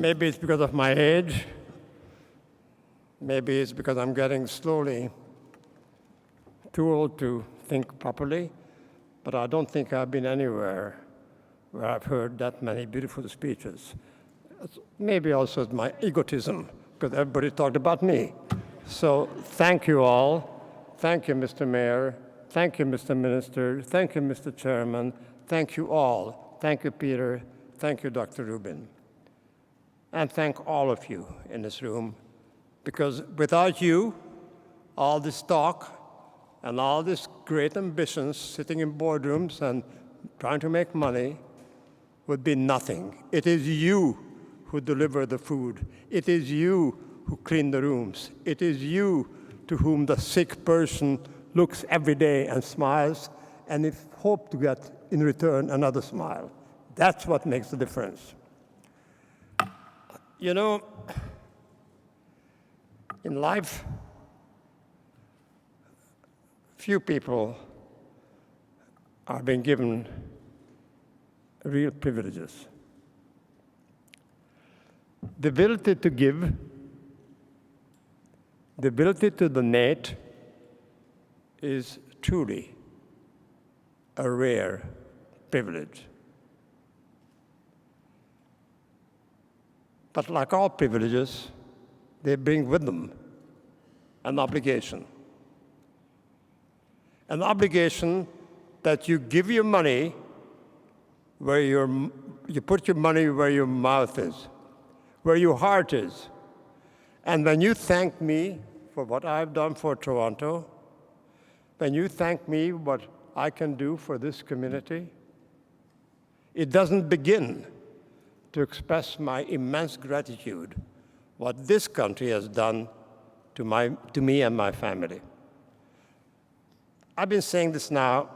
Maybe it's because of my age. Maybe it's because I'm getting slowly too old to think properly. But I don't think I've been anywhere where I've heard that many beautiful speeches. Maybe also it's my egotism, because everybody talked about me. So thank you all. Thank you, Mr. Mayor. Thank you, Mr. Minister. Thank you, Mr. Chairman. Thank you all. Thank you, Peter. Thank you, Dr. Rubin. And thank all of you in this room, because without you, all this talk and all these great ambitions sitting in boardrooms and trying to make money would be nothing. It is you who deliver the food. It is you who clean the rooms. It is you to whom the sick person looks every day and smiles, and if hope to get in return another smile. That's what makes the difference. You know, in life, few people are being given real privileges. The ability to give, the ability to donate is truly a rare privilege. But like all privileges, they bring with them an obligation. An obligation that you give your money where you put your money where your mouth is, where your heart is. And when you thank me for what I've done for Toronto, when you thank me what I can do for this community, it doesn't begin to express my immense gratitude, what this country has done to me and my family. I've been saying this now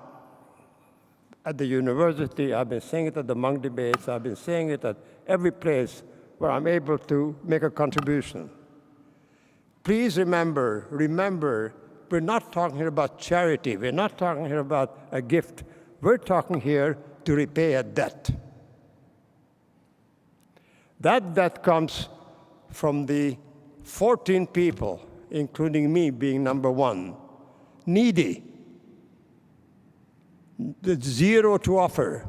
at the university, I've been saying it at the Munk debates, I've been saying it at every place where I'm able to make a contribution. Please remember, we're not talking here about charity, we're not talking here about a gift, we're talking here to repay a debt. That debt comes from the 14 people, including me being number one, needy, with zero to offer,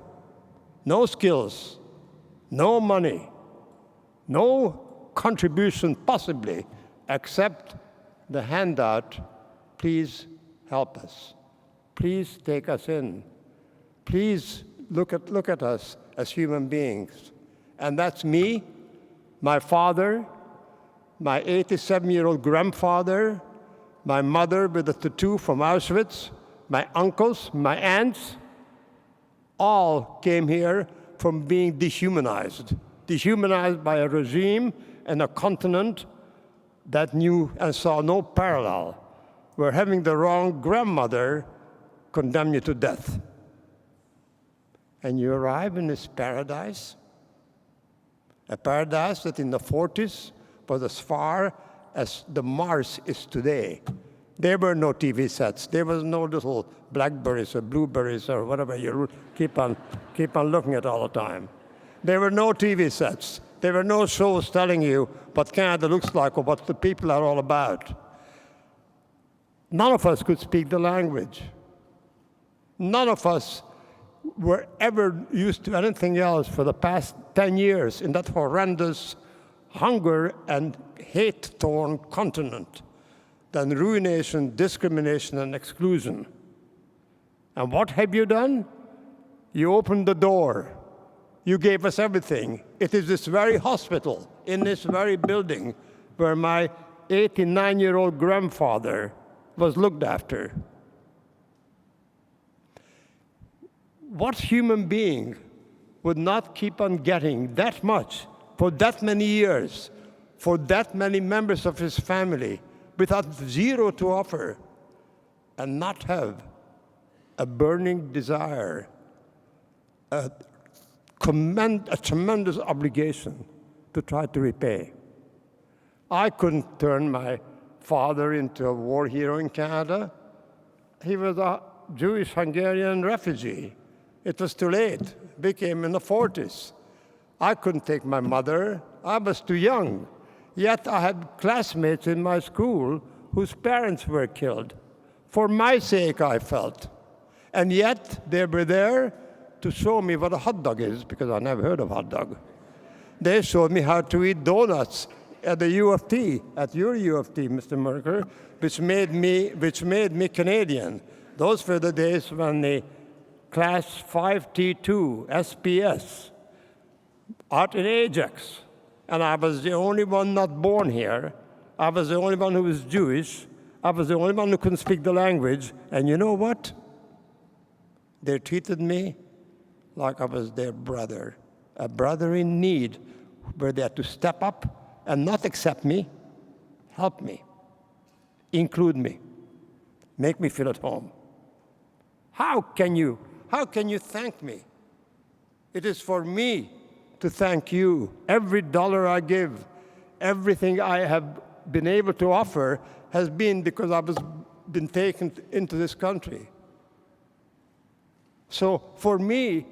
no skills, no money, no contribution possibly, except the handout, please help us. Please take us in. Please look at us as human beings. And that's me, my father, my 87-year-old grandfather, my mother with a tattoo from Auschwitz, my uncles, my aunts, all came here from being dehumanized by a regime and a continent that knew and saw no parallel, where having the wrong grandmother condemned you to death. And you arrive in this paradise, a paradise that in the 40s was as far as the Mars is today. There were no TV sets. There was no little blackberries or blueberries or whatever you keep on looking at all the time. There were no TV sets. There were no shows telling you what Canada looks like or what the people are all about. None of us could speak the language. None of us were ever used to anything else for the past 10 years in that horrendous hunger and hate-torn continent than ruination, discrimination, and exclusion. And what have you done? You opened the door. You gave us everything. It is this very hospital, in this very building, where my 89-year-old grandfather was looked after. What human being would not keep on getting that much for that many years, for that many members of his family, without zero to offer, and not have a burning desire, a tremendous obligation to try to repay? I couldn't turn my father into a war hero in Canada. He was a Jewish Hungarian refugee. It was too late. Became in the 40s. I couldn't take my mother. I was too young. Yet I had classmates in my school whose parents were killed. For my sake, I felt. And yet they were there to show me what a hot dog is, because I never heard of hot dog. They showed me how to eat donuts at the U of T, at your U of T, Mr. Merker, which made me Canadian. Those were the days when the Class 5T2 SPS out in Ajax, and I was the only one not born here. I was the only one who was Jewish. I was the only one who couldn't speak the language. And you know what? They treated me like I was their brother, a brother in need, where they had to step up and not accept me, help me, include me, make me feel at home. How can you thank me? It is for me to thank you. Every dollar I give, everything I have been able to offer has been because I was been taken into this country. So for me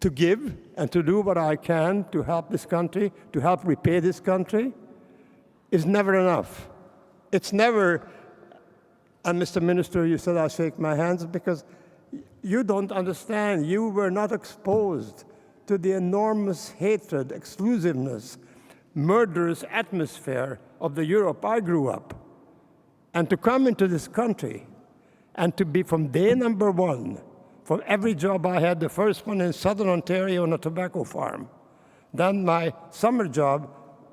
to give and to do what I can to help this country, to help repay this country, is never enough. It's never, and Mr. Minister, you said I shake my hands because you don't understand. You were not exposed to the enormous hatred, exclusiveness, murderous atmosphere of the Europe I grew up. And to come into this country and to be from day number one, from every job I had, the first one in southern Ontario on a tobacco farm, then my summer job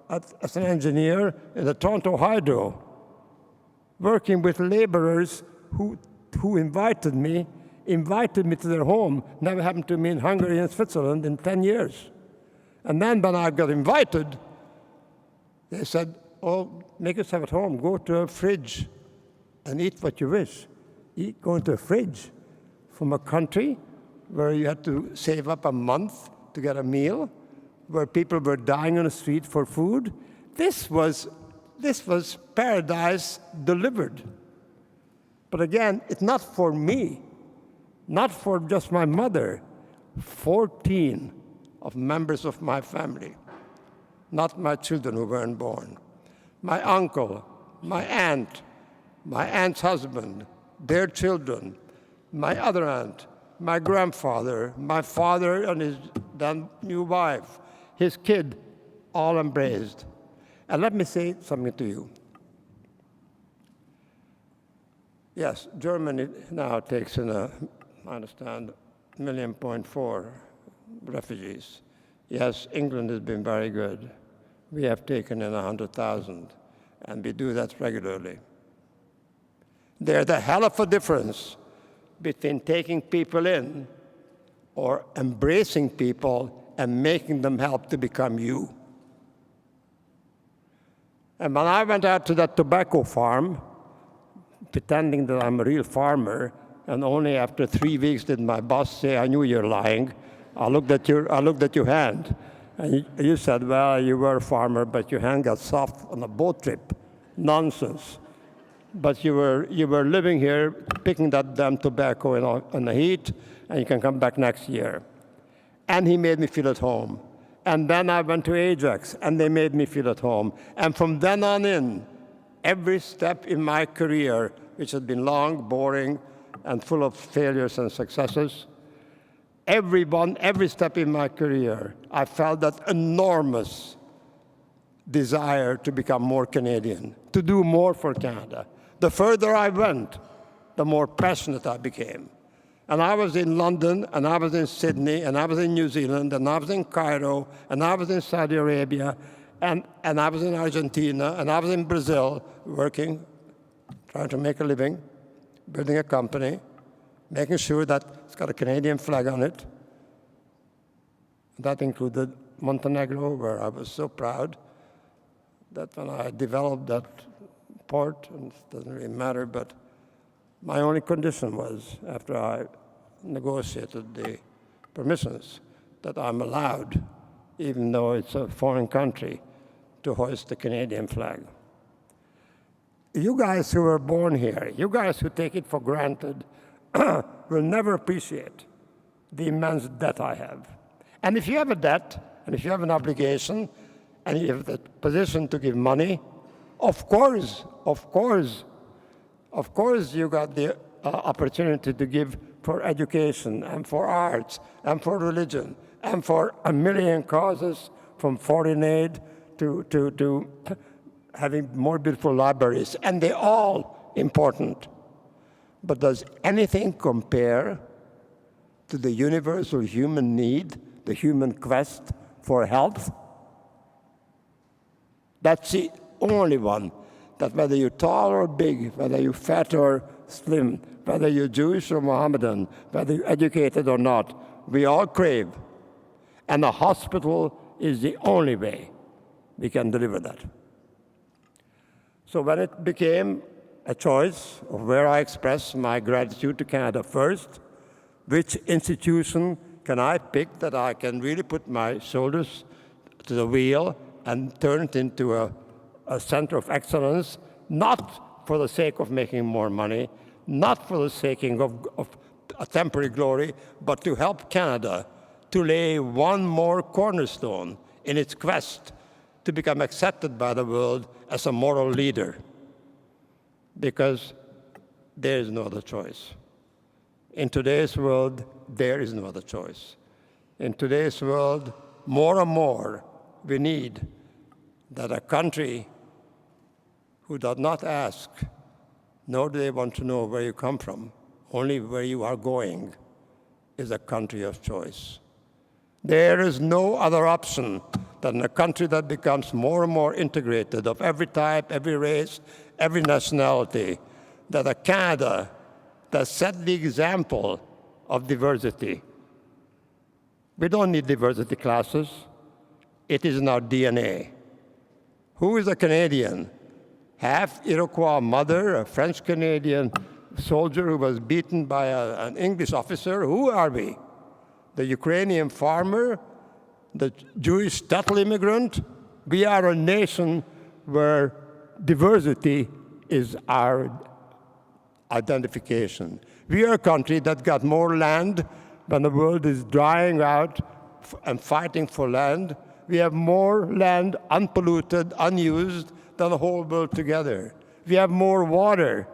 as an engineer in the Toronto Hydro, working with laborers who invited me to their home. Never happened to me in Hungary and Switzerland in 10 years. And then when I got invited, they said, oh, make yourself at home. Go to a fridge and eat what you wish. Go into a fridge from a country where you had to save up a month to get a meal, where people were dying on the street for food. This was paradise delivered. But again, it's not for me, not for just my mother, 14 of members of my family, not my children who weren't born. My uncle, my aunt's husband, their children, my other aunt, my grandfather, my father and his then new wife, his kid, all embraced. And let me say something to you. Yes, Germany now takes in, I understand, 1.4 million refugees. Yes, England has been very good. We have taken in 100,000, and we do that regularly. There's a hell of a difference between taking people in or embracing people and making them help to become you. And when I went out to that tobacco farm, pretending that I'm a real farmer, and only after 3 weeks did my boss say, I knew you're lying. I looked at your hand, and you said, well, you were a farmer, but your hand got soft on a boat trip. Nonsense. But you were living here, picking that damn tobacco in the heat, and you can come back next year. And he made me feel at home. And then I went to Ajax, and they made me feel at home. And from then on in, every step in my career, which had been long, boring, and full of failures and successes, every step in my career, I felt that enormous desire to become more Canadian, to do more for Canada. The further I went, the more passionate I became. And I was in London, and I was in Sydney, and I was in New Zealand, and I was in Cairo, and I was in Saudi Arabia, and I was in Argentina, and I was in Brazil, working, trying to make a living, building a company, making sure that it's got a Canadian flag on it. That included Montenegro, where I was so proud that when I developed that port, and it doesn't really matter, but my only condition was, after I negotiated the permissions, that I'm allowed, even though it's a foreign country, to hoist the Canadian flag. You guys who were born here, you guys who take it for granted, will never appreciate the immense debt I have. And if you have a debt, and if you have an obligation, and you have the position to give money, of course, you got the opportunity to give for education, and for arts, and for religion, and for a million causes, from foreign aid to having more beautiful libraries, and they're all important. But does anything compare to the universal human need, the human quest for health? That's the only one, that whether you're tall or big, whether you're fat or slim, whether you're Jewish or Mohammedan, whether you're educated or not, we all crave. And a hospital is the only way we can deliver that. So when it became a choice of where I express my gratitude to Canada first, which institution can I pick that I can really put my shoulders to the wheel and turn it into a center of excellence, not for the sake of making more money, not for the sake of a temporary glory, but to help Canada to lay one more cornerstone in its quest to become accepted by the world as a moral leader. Because there is no other choice. In today's world, there is no other choice. In today's world, more and more, we need that a country who does not ask, nor do they want to know where you come from, only where you are going, is a country of choice. There is no other option than a country that becomes more and more integrated, of every type, every race, every nationality, that a Canada that set the example of diversity. We don't need diversity classes. It is in our DNA. Who is a Canadian? Half Iroquois mother, a French-Canadian soldier who was beaten by an English officer. Who are we? The Ukrainian farmer, the Jewish shtetl immigrant? We are a nation where diversity is our identification. We are a country that got more land when the world is drying out and fighting for land. We have more land unpolluted, unused, than the whole world together. We have more water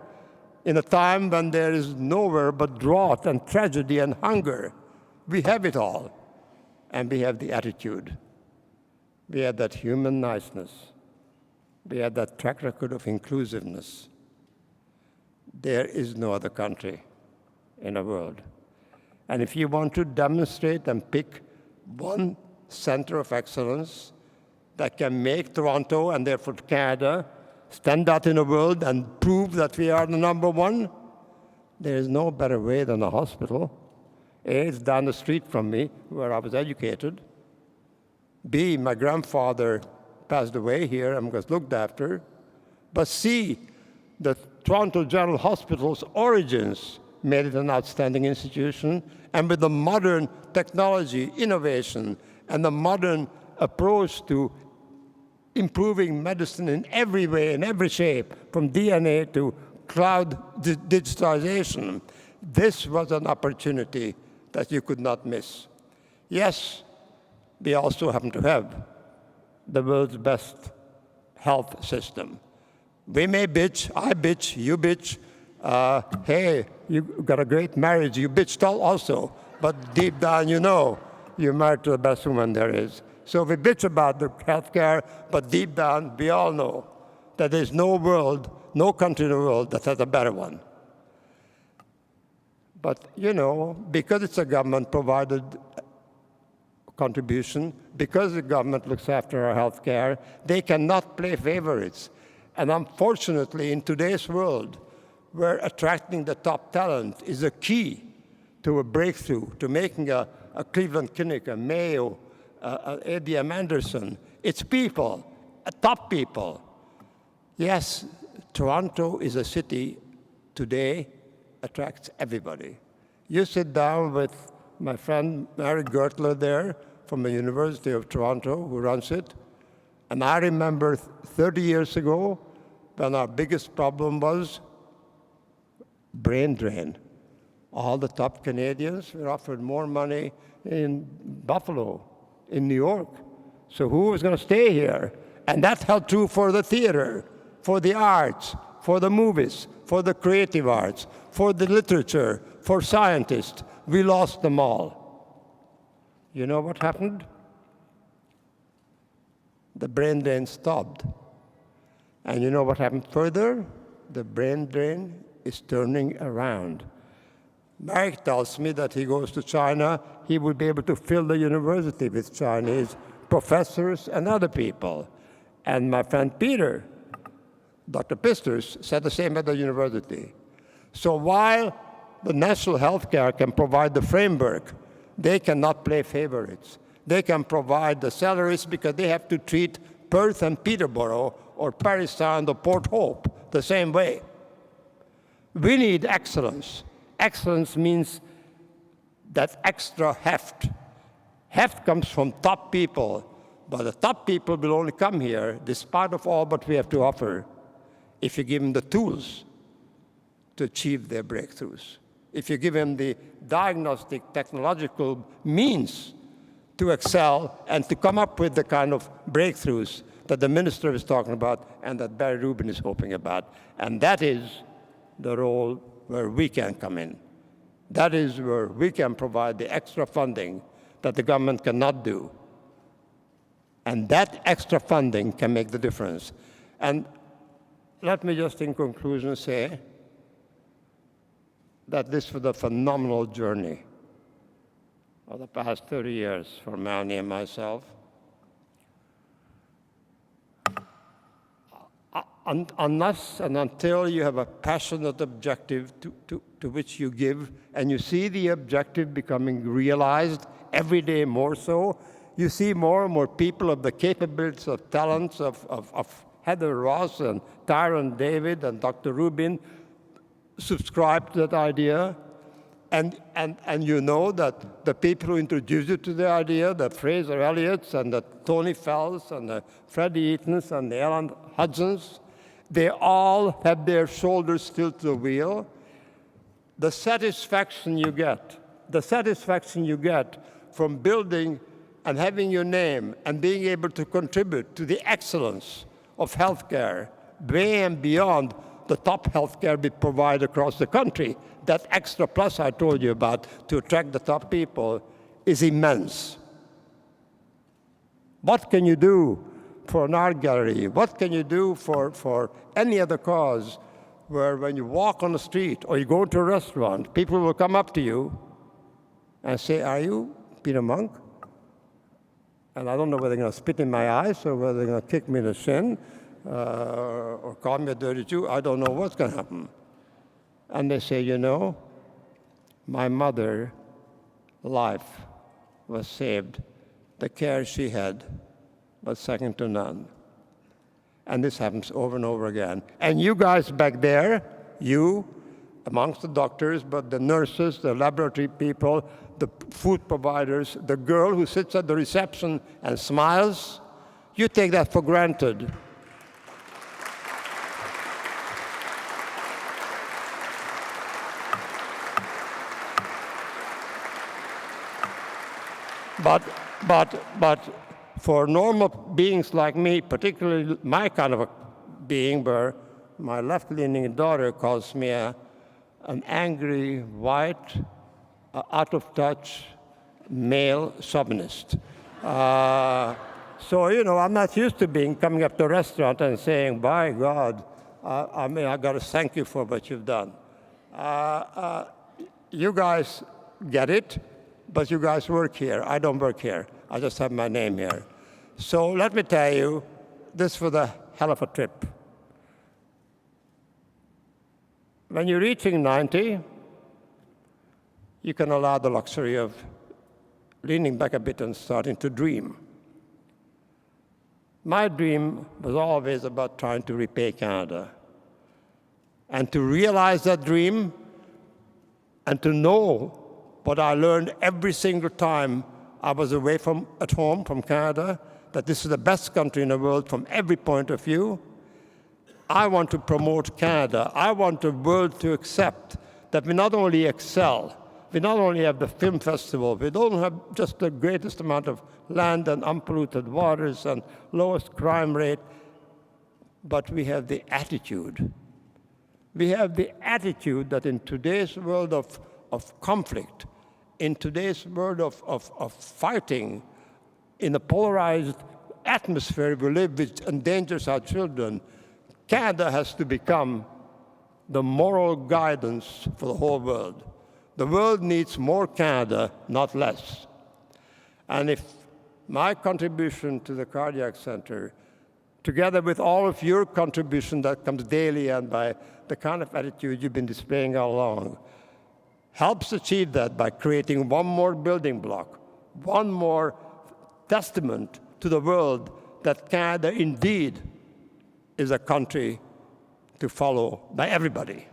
in a time when there is nowhere but drought and tragedy and hunger. We have it all. And we have the attitude. We have that human niceness. We have that track record of inclusiveness. There is no other country in the world. And if you want to demonstrate and pick one center of excellence that can make Toronto, and therefore Canada, stand out in the world and prove that we are the number one, there is no better way than a hospital. A, it's down the street from me, where I was educated. B, my grandfather passed away here and was looked after. But C, the Toronto General Hospital's origins made it an outstanding institution, and with the modern technology, innovation, and the modern approach to improving medicine in every way, in every shape, from DNA to cloud digitalization, this was an opportunity that you could not miss. Yes, we also happen to have the world's best health system. We may bitch, I bitch, you bitch. Hey, you got a great marriage, you bitched also. But deep down, you know you're married to the best woman there is. So we bitch about the healthcare, but deep down, we all know that there's no world, no country in the world that has a better one. But, you know, because it's a government-provided contribution, because the government looks after our health care, they cannot play favorites. And unfortunately, in today's world, where attracting the top talent is a key to a breakthrough, to making a Cleveland Clinic, a Mayo, ABM Anderson, it's people, top people. Yes, Toronto is a city today attracts everybody. You sit down with my friend Mary Gertler there from the University of Toronto, who runs it, and I remember 30 years ago when our biggest problem was brain drain. All the top Canadians were offered more money in Buffalo, in New York. So who was going to stay here? And that held true for the theater, for the arts, for the movies, for the creative arts, for the literature, for scientists. We lost them all. You know what happened? The brain drain stopped. And you know what happened further? The brain drain is turning around. Mark tells me that he goes to China, he would be able to fill the university with Chinese professors and other people. And my friend Peter, Dr. Pisters, said the same at the university. So while the national health care can provide the framework, they cannot play favorites. They can provide the salaries because they have to treat Perth and Peterborough or Parry Sound or Port Hope the same way. We need excellence. Excellence means that extra heft. Heft comes from top people, but the top people will only come here, despite of all what we have to offer, if you give them the tools to achieve their breakthroughs. If you give them the diagnostic technological means to excel and to come up with the kind of breakthroughs that the minister is talking about and that Barry Rubin is hoping about. And that is the role where we can come in. That is where we can provide the extra funding that the government cannot do. And that extra funding can make the difference. And let me just in conclusion say that this was a phenomenal journey of the past 30 years for Melanie and myself. Unless and until you have a passionate objective to which you give, and you see the objective becoming realized every day more so, you see more and more people of the capabilities, of talents of Heather Ross and Tyron David and Dr. Rubin subscribe to that idea. And you know that the people who introduced you to the idea, the Fraser Elliott's and the Tony Fells and the Freddie Eatons and the Ellen Hudsons, they all have their shoulders still to the wheel. The satisfaction you get from building and having your name and being able to contribute to the excellence of healthcare, way and beyond the top healthcare we provide across the country, that extra plus I told you about to attract the top people is immense. What can you do for an art gallery? What can you do for any other cause where when you walk on the street or you go to a restaurant, people will come up to you and say, "Are you Peter Munk?" And I don't know whether they're going to spit in my eyes or whether they're going to kick me in the shin or call me a dirty Jew. I don't know what's going to happen. And they say, "You know, my mother's life was saved. The care she had was second to none." And this happens over and over again. And you guys back there, you, amongst the doctors, but the nurses, the laboratory people, the food providers, the girl who sits at the reception and smiles, you take that for granted. But for normal beings like me, particularly my kind of a being, where my left-leaning daughter calls me an angry, white, out-of-touch male chauvinist. So, you know, I'm not used to coming up to a restaurant and saying, "By God, I got to thank you for what you've done." You guys get it, but you guys work here. I don't work here. I just have my name here. So let me tell you, this was a hell of a trip. When you're reaching 90, you can allow the luxury of leaning back a bit and starting to dream. My dream was always about trying to repay Canada. And to realize that dream and to know what I learned every single time I was away from at home from Canada, that this is the best country in the world from every point of view. I want to promote Canada. I want the world to accept that we not only excel, we not only have the film festival, we don't have just the greatest amount of land and unpolluted waters and lowest crime rate, but we have the attitude. We have the attitude that in today's world of conflict, in today's world of fighting, in a polarized atmosphere we live which endangers our children, Canada has to become the moral guidance for the whole world. The world needs more Canada, not less. And if my contribution to the Cardiac Center, together with all of your contribution that comes daily and by the kind of attitude you've been displaying all along, helps achieve that by creating one more building block, one more testament to the world that Canada indeed is a country to follow by everybody,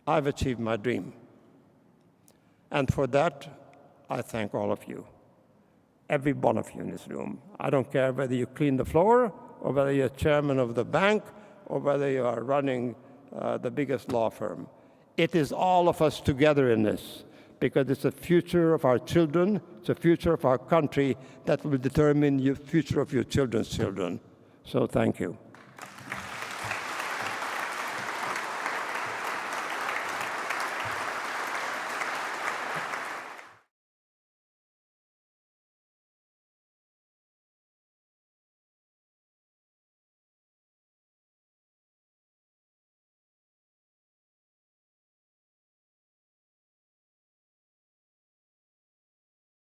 I've achieved my dream. And for that, I thank all of you, every one of you in this room. I don't care whether you clean the floor, or whether you're chairman of the bank, or whether you are running the biggest law firm. It is all of us together in this, because it's the future of our children, it's the future of our country that will determine the future of your children's children. So thank you.